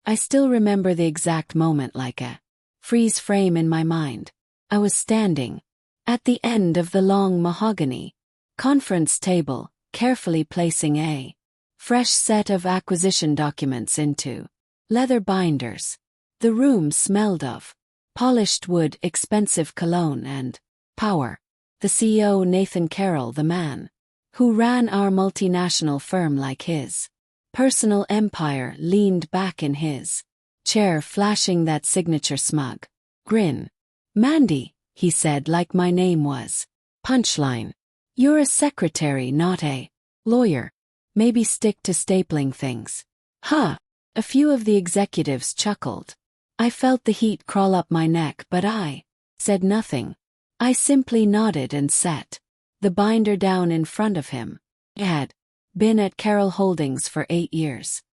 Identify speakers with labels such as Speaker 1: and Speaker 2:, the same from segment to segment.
Speaker 1: I still remember the exact moment like a freeze frame in my mind. I was standing at the end of the long mahogany conference table, carefully placing a fresh set of acquisition documents into leather binders. The room smelled of polished wood, expensive cologne, and power. The CEO, Nathan Carroll, the man who ran our multinational firm like his personal empire, leaned back in his chair, flashing that signature smug grin. "Mandy," he said like my name was punchline. "You're a secretary, not a lawyer. Maybe stick to stapling things." Huh. A few of the executives chuckled. I felt the heat crawl up my neck, but I said nothing. I simply nodded and set the binder down in front of him. I had been at Carroll Holdings for 8 years.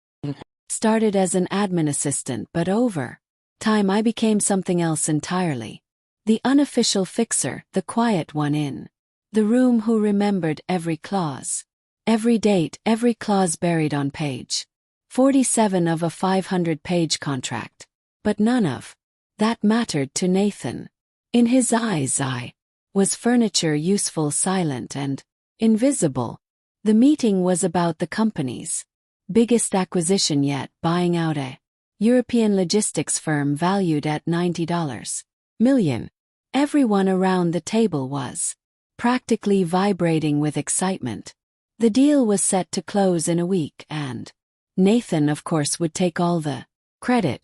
Speaker 1: Started as an admin assistant, but over time I became something else entirely. The unofficial fixer, the quiet one in the room who remembered every clause, every date, every clause buried on page 47 of a 500-page contract. But none of that mattered to Nathan. In his eyes I was furniture, useful, silent, and invisible. The meeting was about the company's biggest acquisition yet, buying out a European logistics firm valued at $90 million. Everyone around the table was practically vibrating with excitement. The deal was set to close in a week, and Nathan, of course, would take all the credit.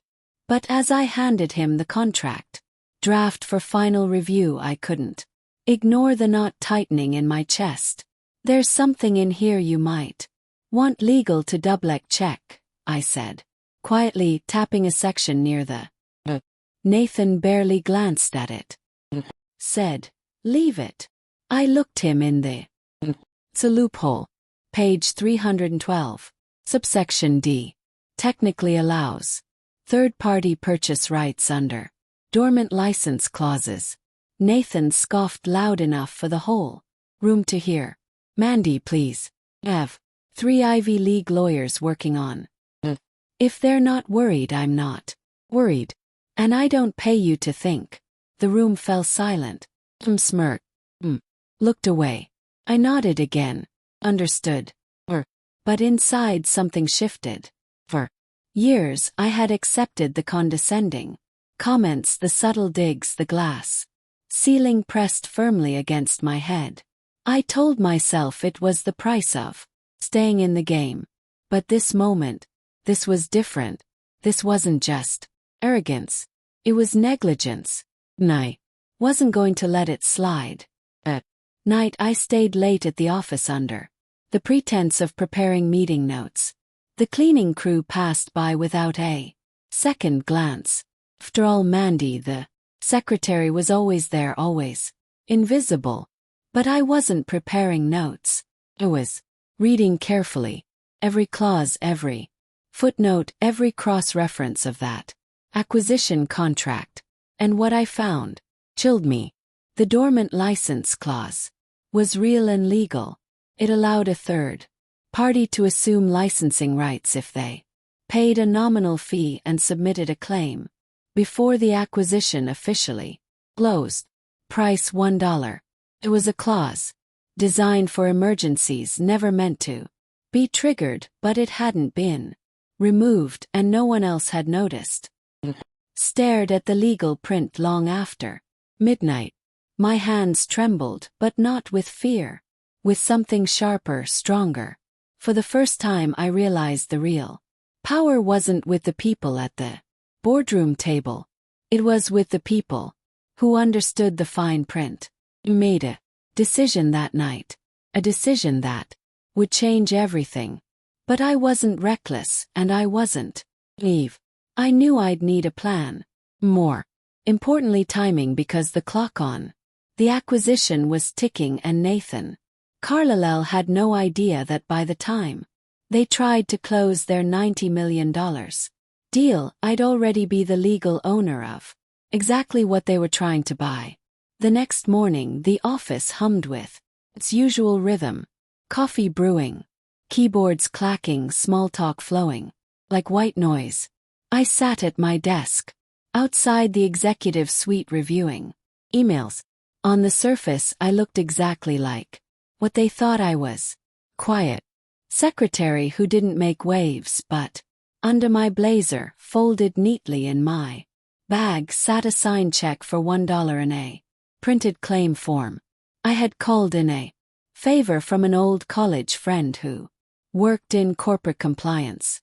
Speaker 1: But as I handed him the contract draft for final review, I couldn't ignore the knot tightening in my chest. "There's something in here you might want legal to double-check," I said, quietly tapping a section near the Nathan barely glanced at it. Said, "Leave it." I looked him in the It's a loophole. Page 312. Subsection D. Technically allows third-party purchase rights under dormant license clauses. Nathan scoffed loud enough for the whole room to hear. "Mandy, please. Have 3 Ivy League lawyers working on. If they're not worried, I'm not worried. And I don't pay you to think." The room fell silent. Smirked. Looked away. I nodded again. Understood. But inside something shifted. For years I had accepted the condescending comments, the subtle digs, the glass ceiling pressed firmly against my head. I told myself it was the price of staying in the game. But this moment, this was different. This wasn't just arrogance. It was negligence. And I wasn't going to let it slide. At night I stayed late at the office under the pretense of preparing meeting notes. The cleaning crew passed by without a second glance. After all, Mandy, the secretary, was always there, always invisible. But I wasn't preparing notes. I was reading carefully. Every clause, every footnote, every cross-reference of that acquisition contract. And what I found chilled me. The dormant license clause was real and legal. It allowed a third party to assume licensing rights if they paid a nominal fee and submitted a claim before the acquisition officially closed. Price $1. It was a clause designed for emergencies, never meant to be triggered, but it hadn't been removed, and no one else had noticed. Stared at the legal print long after midnight. My hands trembled, but not with fear. With something sharper, stronger. For the first time I realized the real power wasn't with the people at the boardroom table. It was with the people who understood the fine print. I made a decision that night. A decision that would change everything. But I wasn't reckless, and I wasn't naive. I knew I'd need a plan. More importantly, timing, because the clock on the acquisition was ticking, and Nathan Carlyle had no idea that by the time they tried to close their $90 million deal, I'd already be the legal owner of exactly what they were trying to buy. The next morning the office hummed with its usual rhythm. Coffee brewing, keyboards clacking, small talk flowing like white noise. I sat at my desk, outside the executive suite reviewing emails. On the surface, I looked exactly like what they thought I was. Quiet secretary who didn't make waves, but under my blazer, folded neatly in my bag, sat a signed check for $1 and a printed claim form. I had called in a favor from an old college friend who worked in corporate compliance.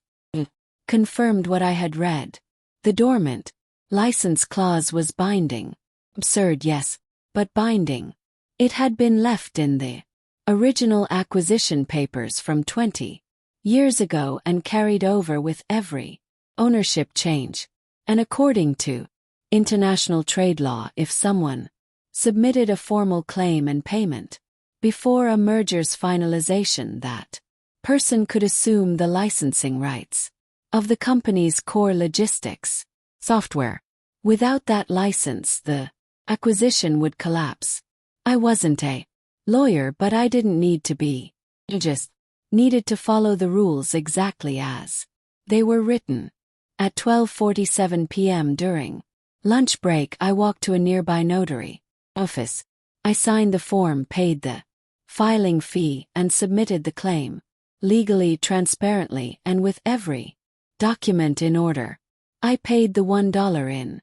Speaker 1: Confirmed what I had read. The dormant license clause was binding. Absurd, yes, but binding. It had been left in the original acquisition papers from 20 years ago and carried over with every ownership change. And according to international trade law, if someone submitted a formal claim and payment before a merger's finalization, that person could assume the licensing rights of the company's core logistics software. Without that license, the acquisition would collapse. I wasn't a lawyer, but I didn't need to be. I just needed to follow the rules exactly as they were written. At 12:47 p.m. during lunch break, I walked to a nearby notary office. I signed the form, paid the filing fee, and submitted the claim, legally, transparently, and with every document in order. I paid the $1 in.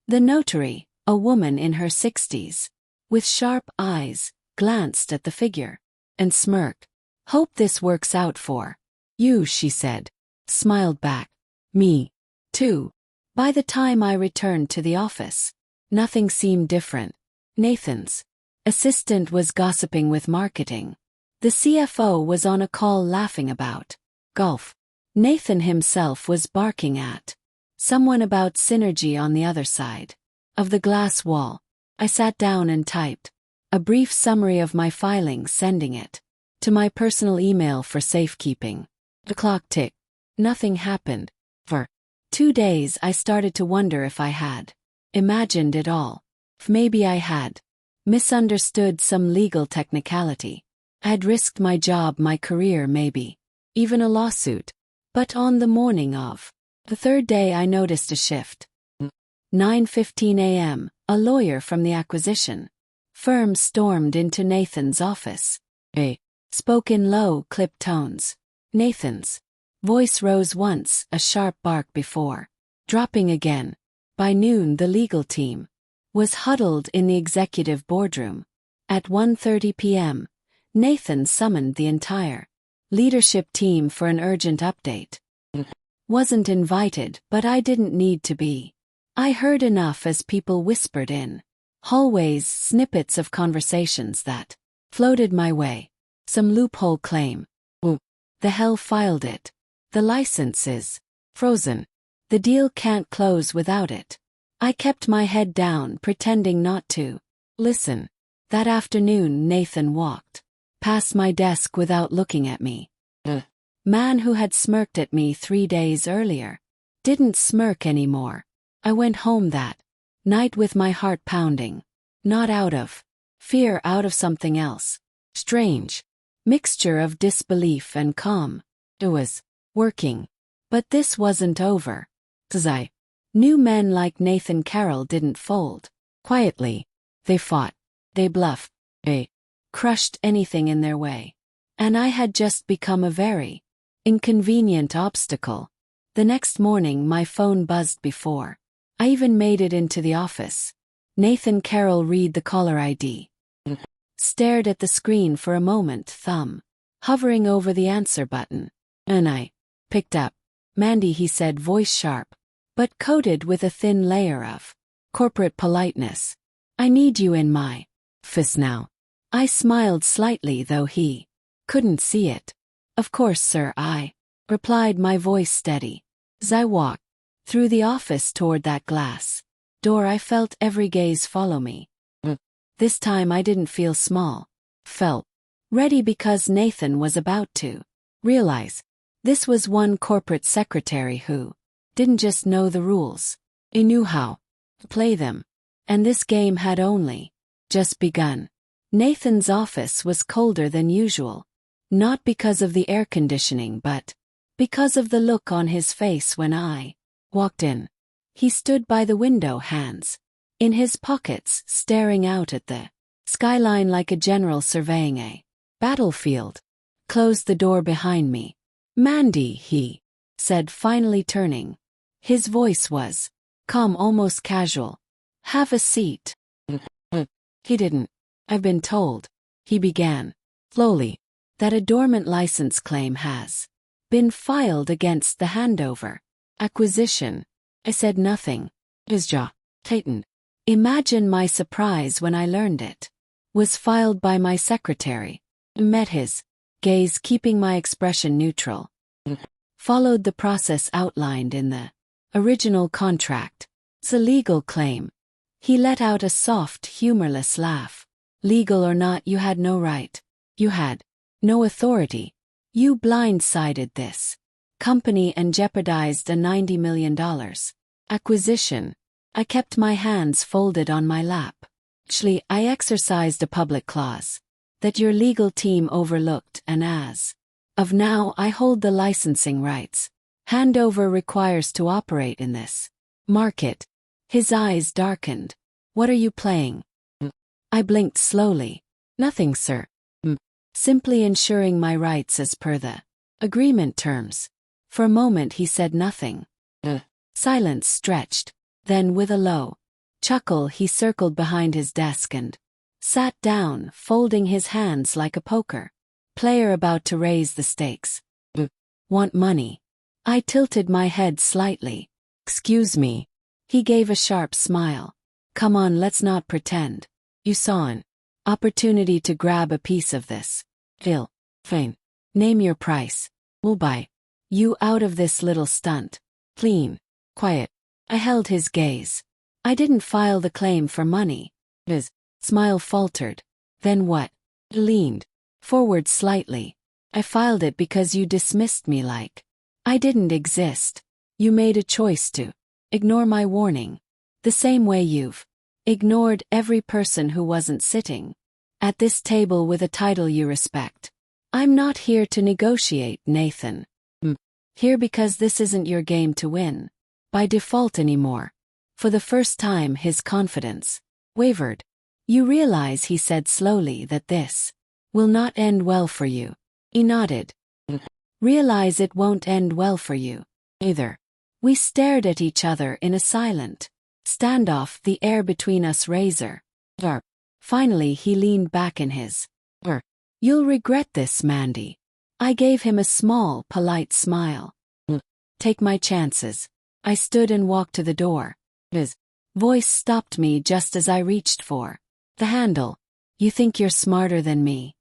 Speaker 1: The notary, a woman in her 60s, with sharp eyes, glanced at the figure and smirked. "Hope this works out for you," she said. Smiled back. "Me, too." By the time I returned to the office, nothing seemed different. Nathan's assistant was gossiping with marketing. The CFO was on a call laughing about golf. Nathan himself was barking at someone about synergy on the other side of the glass wall. I sat down and typed a brief summary of my filing, sending it to my personal email for safekeeping. The clock ticked. Nothing happened. For 2 days I started to wonder if I had imagined it all. If maybe I had misunderstood some legal technicality. I had risked my job, my career, maybe even a lawsuit. But on the morning of the third day, I noticed a shift. 9:15 a.m., a lawyer from the acquisition firm stormed into Nathan's office. He spoke in low, clipped tones. Nathan's voice rose once, a sharp bark before dropping again. By noon, the legal team was huddled in the executive boardroom. At 1:30 p.m., Nathan summoned the entire leadership team for an urgent update. Wasn't invited, but I didn't need to be. I heard enough as people whispered in hallways, snippets of conversations that floated my way. Some loophole claim. Who the hell filed it? The license is frozen. The deal can't close without it. I kept my head down, pretending not to listen. That afternoon, Nathan walked past my desk without looking at me. The man who had smirked at me 3 days earlier didn't smirk anymore. I went home that night with my heart pounding. Not out of fear, out of something else. Strange mixture of disbelief and calm. It was working. But this wasn't over. 'Cause I knew men like Nathan Carroll didn't fold quietly. They fought. They bluffed. They crushed anything in their way. And I had just become a very inconvenient obstacle. The next morning, my phone buzzed before I even made it into the office. Nathan Carroll. Read the caller ID. Stared at the screen for a moment, thumb hovering over the answer button. And I picked up. "Mandy," he said, voice sharp, but coated with a thin layer of corporate politeness. "I need you in my office now." I smiled slightly, though he couldn't see it. "Of course, sir," I replied, my voice steady. As I walked through the office toward that glass door, I felt every gaze follow me. This time I didn't feel small. Felt ready, because Nathan was about to realize this was one corporate secretary who didn't just know the rules. He knew how to play them. And this game had only just begun. Nathan's office was colder than usual. Not because of the air conditioning, but because of the look on his face when I walked in. He stood by the window, hands in his pockets, staring out at the skyline like a general surveying a battlefield. Closed the door behind me. "Mandy," he said, finally turning. His voice was calm, almost casual. "Have a seat." He didn't. "I've been told," he began slowly, "that a dormant license claim has been filed against the handover acquisition." I said nothing. His jaw tightened. Imagine my surprise when I learned it was filed by my secretary. Met his gaze, keeping my expression neutral. Followed the process outlined in the original contract. "It's a legal claim." He let out a soft, humorless laugh. "Legal or not, you had no right. You had no authority. You blindsided this company and jeopardized a $90 million acquisition." I kept my hands folded on my lap. "Actually, I exercised a public clause that your legal team overlooked, and as of now, I hold the licensing rights. Handover requires to operate in this market." His eyes darkened. "What are you playing?" I blinked slowly. "Nothing, sir. Simply ensuring my rights as per the agreement terms." For a moment he said nothing. Silence stretched. Then with a low chuckle he circled behind his desk and sat down, folding his hands like a poker player about to raise the stakes. "Want money?" I tilted my head slightly. "Excuse me." He gave a sharp smile. "Come on, let's not pretend. You saw an opportunity to grab a piece of this deal. Fine. Name your price. We'll buy you out of this little stunt. Clean. Quiet." I held his gaze. "I didn't file the claim for money." His smile faltered. "Then what?" He leaned forward slightly. "I filed it because you dismissed me like I didn't exist. You made a choice to ignore my warning, the same way you've ignored every person who wasn't sitting at this table with a title you respect. I'm not here to negotiate, Nathan. I'm here because this isn't your game to win by default anymore." For the first time his confidence wavered. "You realize," he said slowly, "that this will not end well for you." He nodded. "Realize it won't end well for you either." We stared at each other in a silent standoff, the air between us razor sharp. Finally he leaned back in his "You'll regret this, Mandy." I gave him a small, polite smile. "Take my chances." I stood and walked to the door. His voice stopped me just as I reached for the handle. "You think you're smarter than me?"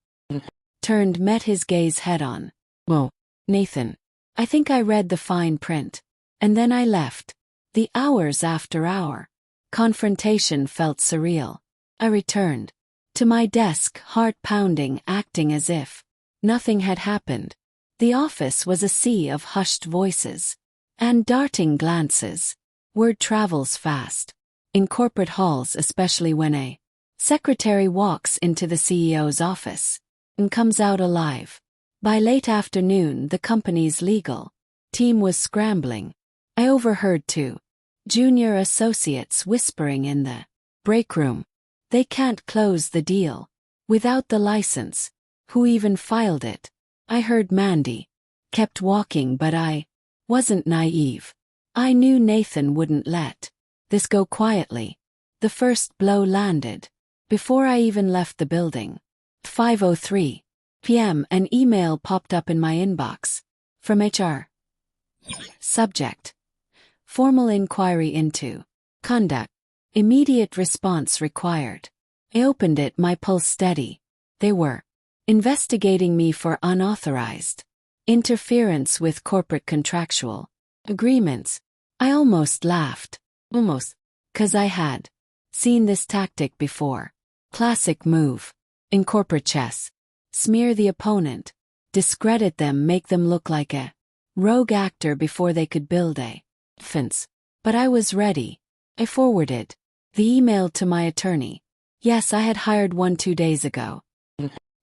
Speaker 1: Turned, met his gaze head-on. "Whoa, Nathan. I think I read the fine print." And then I left. The hours after our confrontation felt surreal. I returned to my desk, heart pounding, acting as if nothing had happened. The office was a sea of hushed voices and darting glances. Word travels fast in corporate halls, especially when a secretary walks into the CEO's office and comes out alive. By late afternoon, the company's legal team was scrambling. I overheard two junior associates whispering in the break room. "They can't close the deal without the license. Who even filed it?" I heard Mandy. Kept walking, but I wasn't naive. I knew Nathan wouldn't let this go quietly. The first blow landed before I even left the building. 5:03 p.m. an email popped up in my inbox from HR. Subject: formal inquiry into conduct. Immediate response required. I opened it, my pulse steady. They were investigating me for unauthorized interference with corporate contractual agreements. I almost laughed. Almost. 'Cause I had seen this tactic before. Classic move in corporate chess. Smear the opponent, discredit them, make them look like a rogue actor before they could build a defense. But I was ready. I forwarded the email to my attorney. Yes, I had hired one 2 days ago.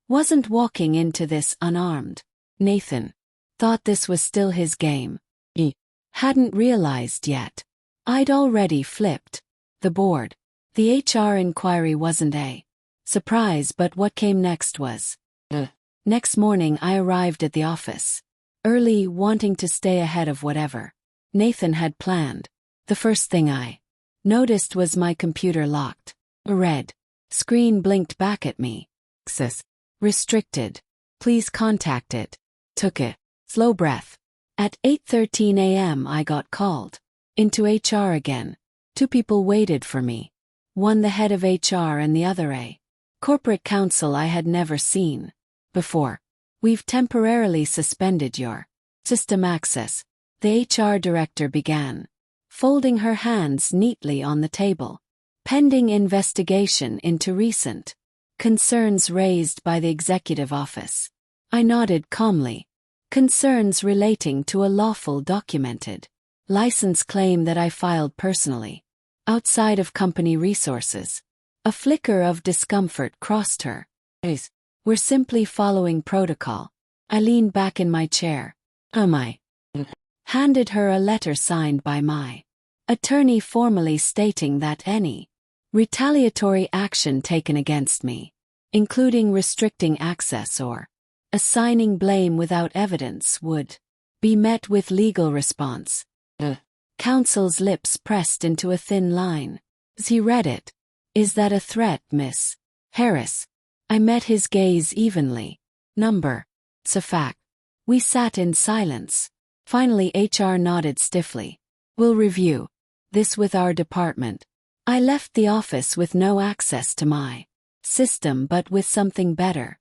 Speaker 1: Wasn't walking into this unarmed. Nathan thought this was still his game. He Hadn't realized yet. I'd already flipped the board. The HR inquiry wasn't a surprise, but what came next was. Next morning I arrived at the office early, wanting to stay ahead of whatever Nathan had planned. The first thing I noticed was my computer locked. A red screen blinked back at me. Access restricted. Please contact it. Took a slow breath. At 8:13 a.m. I got called into HR again. Two people waited for me. One the head of HR and the other a corporate counsel I had never seen before. We've temporarily suspended your system access, the HR director began, folding her hands neatly on the table. Pending investigation into recent concerns raised by the executive office. I nodded calmly. Concerns relating to a lawful documented license claim that I filed personally, outside of company resources. A flicker of discomfort crossed her face. We're simply following protocol. I leaned back in my chair. I handed her a letter signed by my attorney formally stating that any retaliatory action taken against me, including restricting access or assigning blame without evidence, would be met with legal response. Counsel's lips pressed into a thin line as he read it. Is that a threat, Miss Harris? I met his gaze evenly. It's a fact. We sat in silence. Finally HR nodded stiffly. We'll review this with our department. I left the office with no access to my system, but with something better.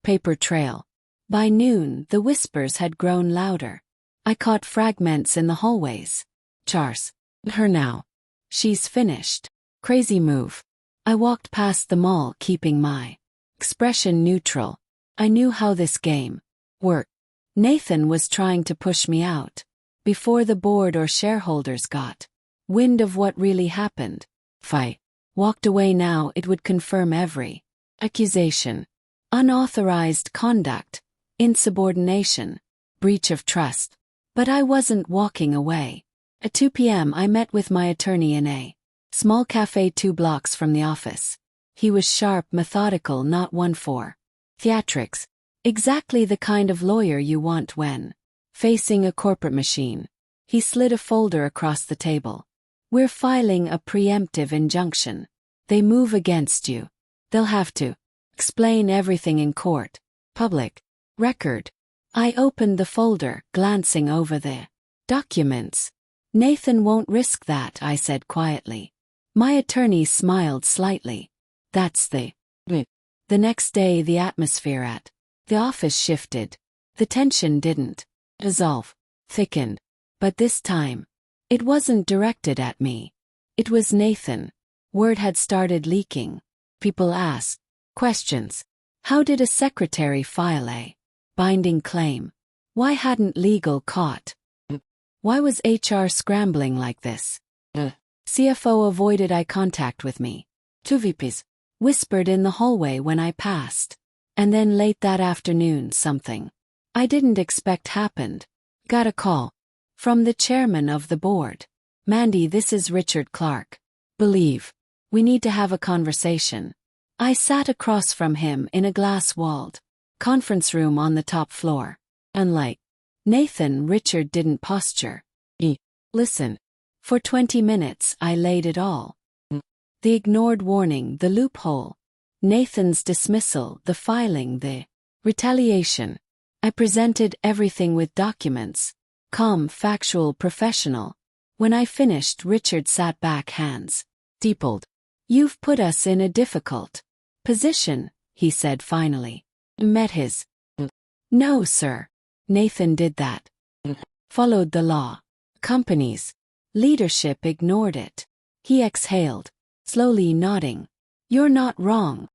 Speaker 1: Paper trail. By noon, the whispers had grown louder. I caught fragments in the hallways. Char's her now. She's finished. Crazy move. I walked past them all, keeping my expression neutral. I knew how this game worked. Nathan was trying to push me out before the board or shareholders got wind of what really happened. If I walked away now, it would confirm every accusation. Unauthorized conduct, insubordination, breach of trust. But I wasn't walking away. At 2 p.m. I met with my attorney in a small cafe 2 blocks from the office. He was sharp, methodical, not one for theatrics. Exactly the kind of lawyer you want when facing a corporate machine. He slid a folder across the table. We're filing a preemptive injunction. They move against you. They'll have to explain everything in court. Public record. I opened the folder, glancing over the documents. Nathan won't risk that, I said quietly. My attorney smiled slightly. That's the next day the atmosphere at the office shifted. The tension didn't dissolve, thickened. But this time, it wasn't directed at me. It was Nathan. Word had started leaking. People asked questions. How did a secretary file a binding claim? Why hadn't legal caught? Why was HR scrambling like this? CFO avoided eye contact with me. 2 VPs whispered in the hallway when I passed. And then late that afternoon, something I didn't expect happened. Got a call from the chairman of the board. Mandy, this is Richard Clark. Believe. We need to have a conversation. I sat across from him in a glass-walled conference room on the top floor. Unlike Nathan, Richard didn't posture. He listened. For 20 minutes I laid it all. The ignored warning, the loophole, Nathan's dismissal, the filing, the retaliation. I presented everything with documents. Calm, factual, professional. When I finished, Richard sat back, hands steepled. You've put us in a difficult position, he said finally. Met his. No, sir. Nathan did that. Followed the law. Company's leadership ignored it. He exhaled, slowly nodding. You're not wrong.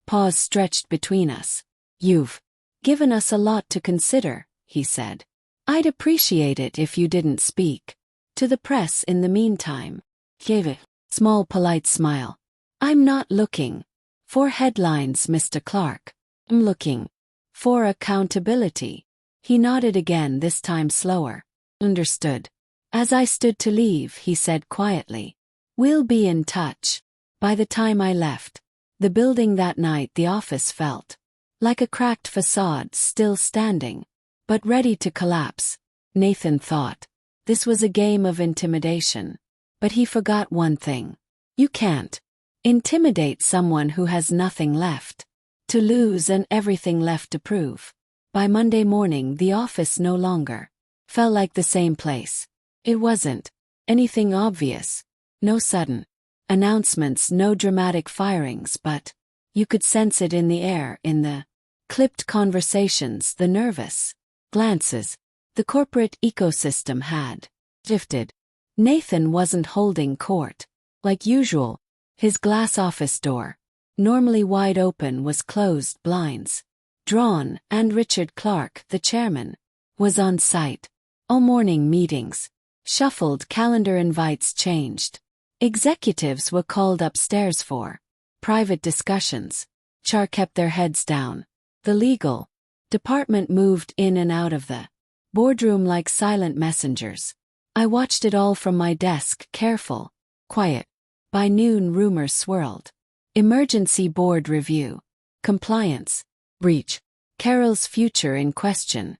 Speaker 1: Pause stretched between us. You've given us a lot to consider, he said. I'd appreciate it if you didn't speak to the press in the meantime. Gave a small polite smile. I'm not looking for headlines, Mr. Clark. I'm looking for accountability. He nodded again, this time slower. Understood. As I stood to leave, he said quietly, "We'll be in touch." By the time I left the building that night, the office felt like a cracked facade, still standing, but ready to collapse. Nathan thought this was a game of intimidation. But he forgot one thing. You can't intimidate someone who has nothing left to lose and everything left to prove. By Monday morning, the office no longer felt like the same place. It wasn't anything obvious. No sudden announcements, no dramatic firings, but you could sense it in the air, in the clipped conversations, the nervous glances. The corporate ecosystem had shifted. Nathan wasn't holding court like usual. His glass office door, normally wide open, was closed, blinds drawn, and Richard Clark, the chairman, was on site. All morning meetings shuffled, calendar invites changed. Executives were called upstairs for private discussions. HR kept their heads down. The legal department moved in and out of the boardroom like silent messengers. I watched it all from my desk, careful, quiet. By noon, rumors swirled. Emergency board review. Compliance. Breach. Carol's future in question.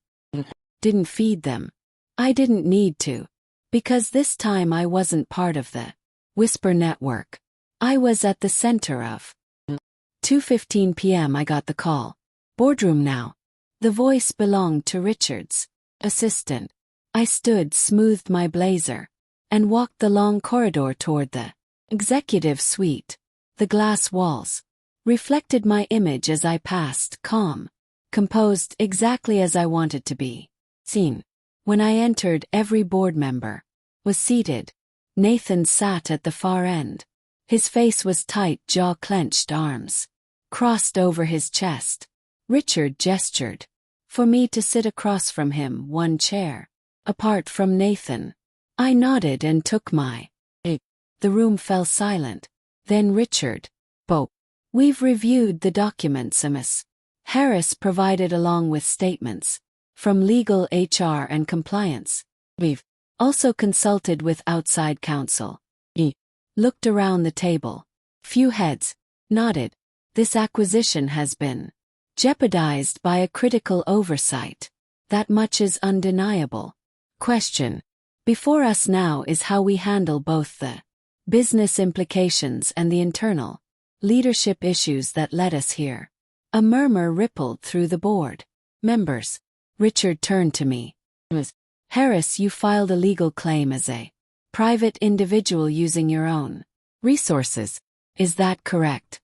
Speaker 1: Didn't feed them. I didn't need to. Because this time I wasn't part of the whisper network. I was at the center of. 2:15 p.m. I got the call. Boardroom now. The voice belonged to Richard's assistant. I stood, smoothed my blazer, and walked the long corridor toward the executive suite. The glass walls reflected my image as I passed, calm, composed, exactly as I wanted to be seen. When I entered, every board member was seated. Nathan sat at the far end. His face was tight, jaw clenched, arms crossed over his chest. Richard gestured for me to sit across from him, one chair apart from Nathan. I nodded and took my seat. The room fell silent. Then Richard spoke. "We've reviewed the documents Ms. Harris provided along with statements from legal, HR, and compliance. We've also consulted with outside counsel." He looked around the table. Few heads nodded. "This acquisition has been jeopardized by a critical oversight. That much is undeniable. Question before us now is how we handle both the business implications and the internal leadership issues that led us here." A murmur rippled through the board members. Richard turned to me. "Ms. Harris, you filed a legal claim as a private individual using your own resources. Is that correct?"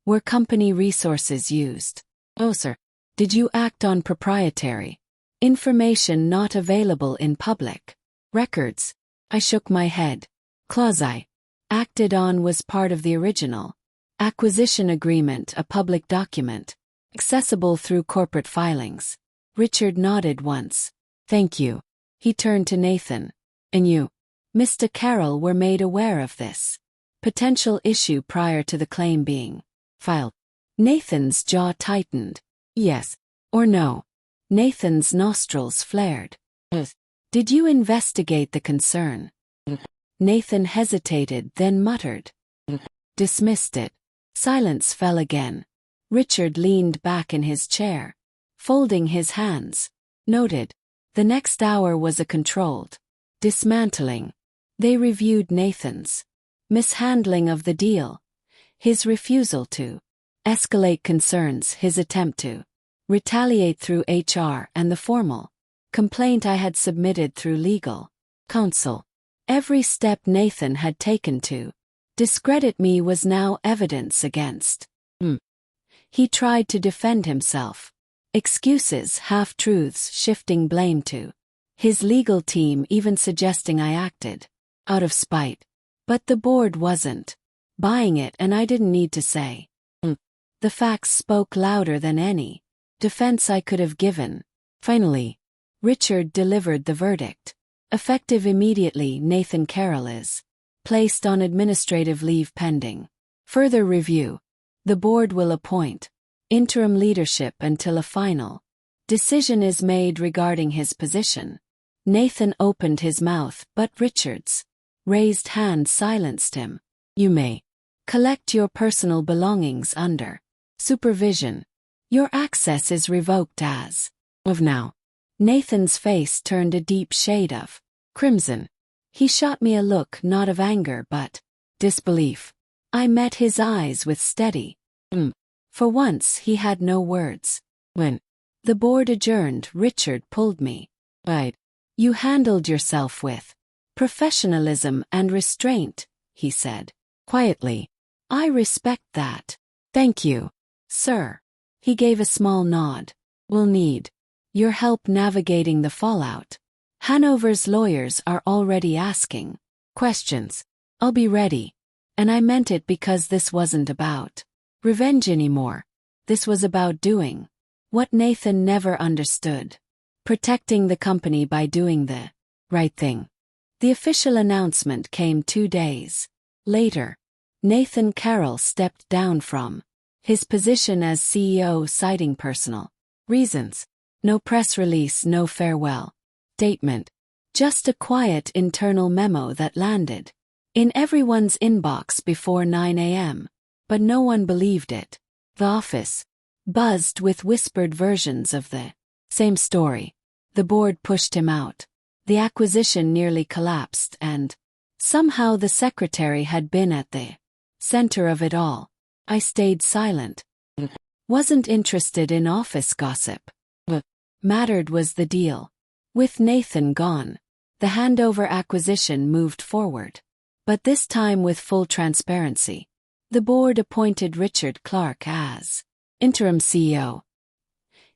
Speaker 1: Were company resources used?" "Oh, sir." "Did you act on proprietary information not available in public records?" I shook my head. "Clause I acted on was part of the original acquisition agreement, a public document, accessible through corporate filings." Richard nodded once. "Thank you." He turned to Nathan. "And you, Mr. Carroll, were made aware of this potential issue prior to the claim being filed?" Nathan's jaw tightened. "Yes or no?" Nathan's nostrils flared. "Yes." "Did you investigate the concern?" Nathan hesitated, then muttered. "Dismissed it." Silence fell again. Richard leaned back in his chair, folding his hands. Noted. The next hour was a controlled dismantling. They reviewed Nathan's mishandling of the deal, his refusal to escalate concerns, his attempt to retaliate through HR, and the formal complaint I had submitted through legal counsel. Every step Nathan had taken to discredit me was now evidence against him. He tried to defend himself. Excuses, half-truths, shifting blame to his legal team, even suggesting I acted out of spite. But the board wasn't buying it, and I didn't need to say. The facts spoke louder than any defense I could have given. Finally, Richard delivered the verdict. Effective immediately, Nathan Carroll is placed on administrative leave pending further review. The board will appoint interim leadership until a final decision is made regarding his position. Nathan opened his mouth, but Richard's raised hand silenced him. You may collect your personal belongings under supervision. Your access is revoked as of now. Nathan's face turned a deep shade of crimson. He shot me a look not of anger but disbelief. I met his eyes with steady. For once he had no words. When the board adjourned, Richard pulled me. Right. You handled yourself with professionalism and restraint, he said quietly. I respect that. Thank you, sir. He gave a small nod. We'll need your help navigating the fallout. Hanover's lawyers are already asking questions. I'll be ready. And I meant it because this wasn't about revenge anymore. This was about doing what Nathan never understood. Protecting the company by doing the right thing. The official announcement came 2 days later. Nathan Carroll stepped down from his position as CEO, citing personal reasons. No press release, no farewell statement. Just a quiet internal memo that landed in everyone's inbox before 9 a.m. But no one believed it. The office buzzed with whispered versions of the same story. The board pushed him out. The acquisition nearly collapsed, and somehow the secretary had been at the center of it all. I stayed silent. Wasn't interested in office gossip. What mattered was the deal. With Nathan gone, the handover acquisition moved forward. But this time with full transparency. The board appointed Richard Clark as interim CEO.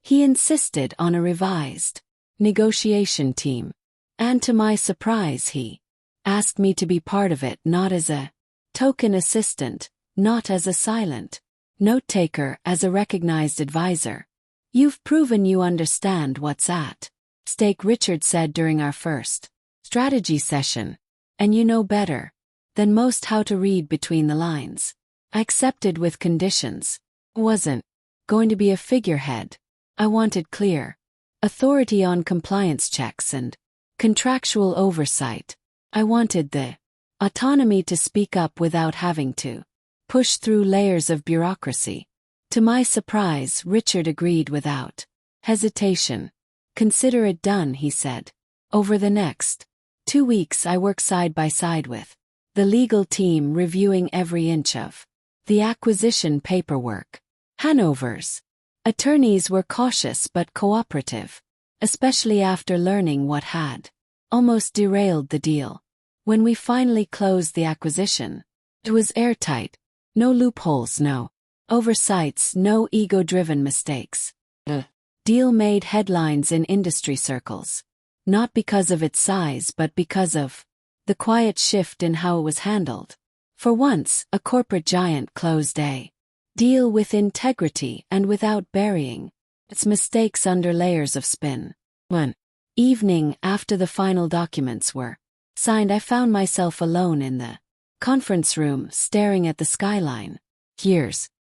Speaker 1: He insisted on a revised negotiation team. And to my surprise, he asked me to be part of it, not as a token assistant, not as a silent note-taker, as a recognized advisor. You've proven you understand what's at stake, Richard said during our first strategy session. And you know better than most how to read between the lines. I accepted with conditions. Wasn't going to be a figurehead. I wanted clear authority on compliance checks and contractual oversight. I wanted the autonomy to speak up without having to push through layers of bureaucracy. To my surprise, Richard agreed without hesitation. Consider it done, he said. Over the next 2 weeks I worked side by side with the legal team, reviewing every inch of the acquisition paperwork. Hanover's attorneys were cautious but cooperative, especially after learning what had almost derailed the deal. When we finally closed the acquisition, it was airtight. No loopholes, no oversights, no ego-driven mistakes. The deal made headlines in industry circles, not because of its size but because of the quiet shift in how it was handled. For once, a corporate giant closed a deal with integrity and without burying its mistakes under layers of spin. One evening after the final documents were signed, I found myself alone in the conference room, staring at the skyline.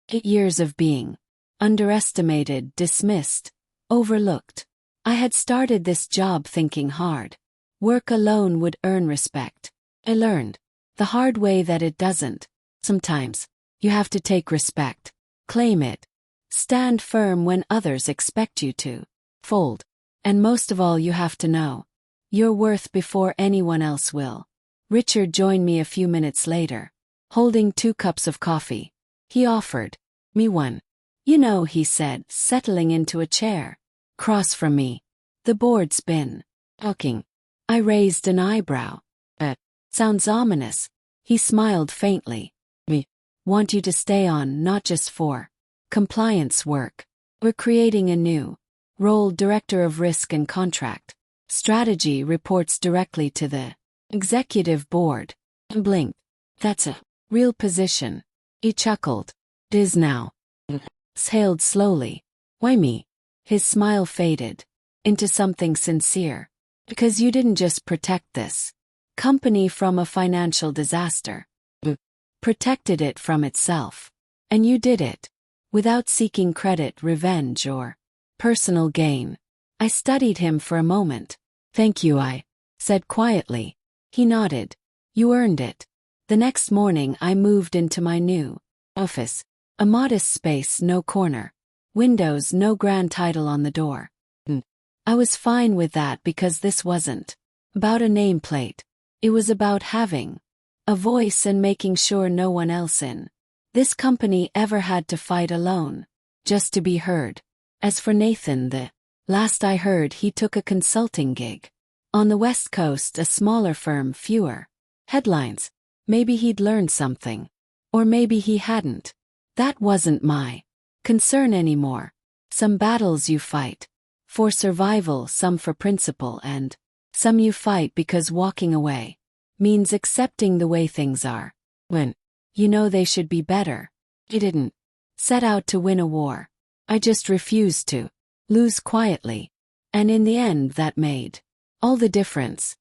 Speaker 1: 8 years of being underestimated, dismissed, overlooked. I had started this job thinking hard work alone would earn respect. I learned the hard way that it doesn't. Sometimes you have to take respect, claim it, stand firm when others expect you to fold. And most of all, you have to know your worth before anyone else will. Richard joined me a few minutes later, holding 2 cups of coffee. He offered me one. You know, he said, settling into a chair across from me. The board's been talking. I raised an eyebrow. Sounds ominous. He smiled faintly. We want you to stay on, not just for compliance work. We're creating a new role, Director of Risk and Contract Strategy, reports directly to the executive board. I blinked. That's a real position. He chuckled. It is now. Exhaled slowly. Why me? His smile faded into something sincere. Because you didn't just protect this company from a financial disaster. You protected it from itself. And you did it without seeking credit, revenge, or personal gain. I studied him for a moment. Thank you, I said quietly. He nodded. You earned it. The next morning I moved into my new office. A modest space, no corner. Windows, no grand title on the door. I was fine with that because this wasn't about a nameplate. It was about having a voice and making sure no one else in this company ever had to fight alone, just to be heard. As for Nathan, the last I heard he took a consulting gig on the West Coast, a smaller firm, fewer headlines. Maybe he'd learned something. Or maybe he hadn't. That wasn't my concern anymore. Some battles you fight for survival, some for principle, and some you fight because walking away means accepting the way things are, when you know they should be better. I didn't set out to win a war. I just refused to lose quietly. And in the end that made all the difference.